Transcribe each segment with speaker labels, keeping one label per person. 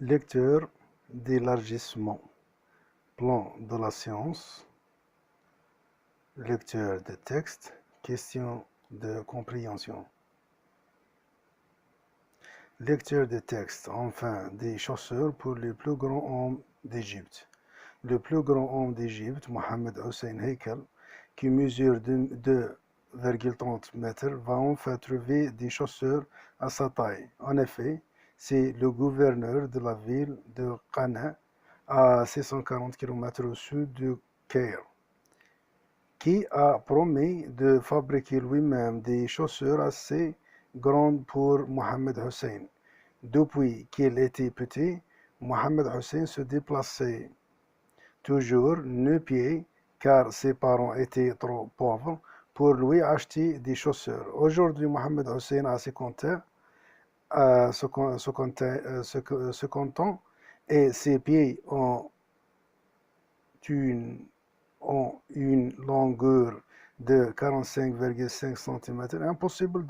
Speaker 1: Lecteur d'élargissement, plan de la science, lecteur de texte, question de compréhension. Lecteur de texte, enfin des chaussures pour le plus grand homme d'Égypte. Le plus grand homme d'Égypte, Mohamed Hussein Heikel, qui mesure 2,30 mètres, va enfin trouver des chaussures à sa taille. En effet, c'est le gouverneur de la ville de Qana, à 640 km au sud de Caire, qui a promis de fabriquer lui-même des chaussures assez grandes pour Mohamed Hussein. Depuis qu'il était petit, Mohamed Hussein se déplaçait toujours nu-pieds car ses parents étaient trop pauvres pour lui acheter des chaussures. Aujourd'hui, Mohamed Hussein a 50 ans, content et ses pieds ont une longueur de 45,5 cm. Impossible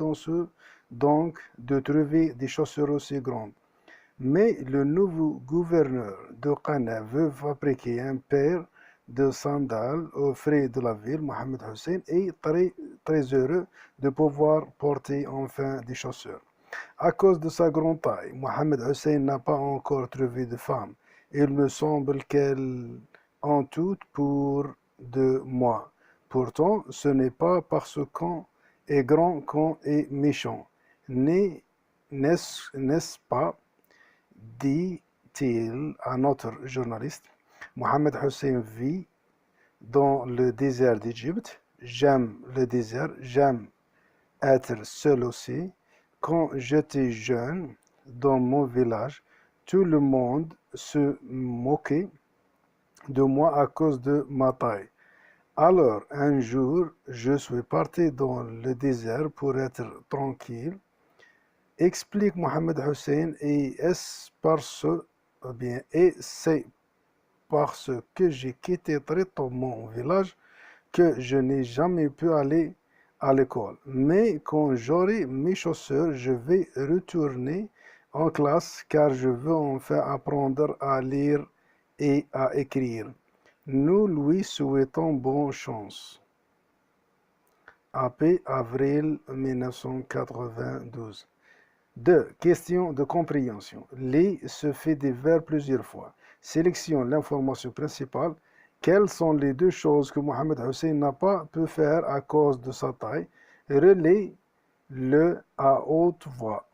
Speaker 1: donc de trouver des chaussures aussi grandes. Mais le nouveau gouverneur de Qana veut fabriquer un paire de sandales aux frais de la ville. Mohamed Hussein est très heureux de pouvoir porter enfin des chaussures. À cause de sa grande taille, Mohamed Hussein n'a pas encore trouvé de femme. Il me semble qu'elle en tout pour 2 mois. Pourtant, ce n'est pas parce qu'on est grand qu'on est méchant. N'est-ce pas, dit-il à notre journaliste. Mohamed Hussein vit dans le désert d'Égypte. J'aime le désert, j'aime être seul aussi. Quand j'étais jeune, dans mon village, tout le monde se moquait de moi à cause de ma taille. Alors, un jour, je suis parti dans le désert pour être tranquille, explique Mohamed Hussein, et c'est parce que j'ai quitté très tôt mon village que je n'ai jamais pu aller à l'école. Mais quand j'aurai mes chaussures, je vais retourner en classe car je veux enfin apprendre à lire et à écrire. Nous lui souhaitons bonne chance. AP avril 1992. 2. Question de compréhension. Lis ce fait divers plusieurs fois. Sélectionne l'information principale. Quelles sont les deux choses que Mohamed Hussein n'a pas pu faire à cause de sa taille? Relis-le à haute voix.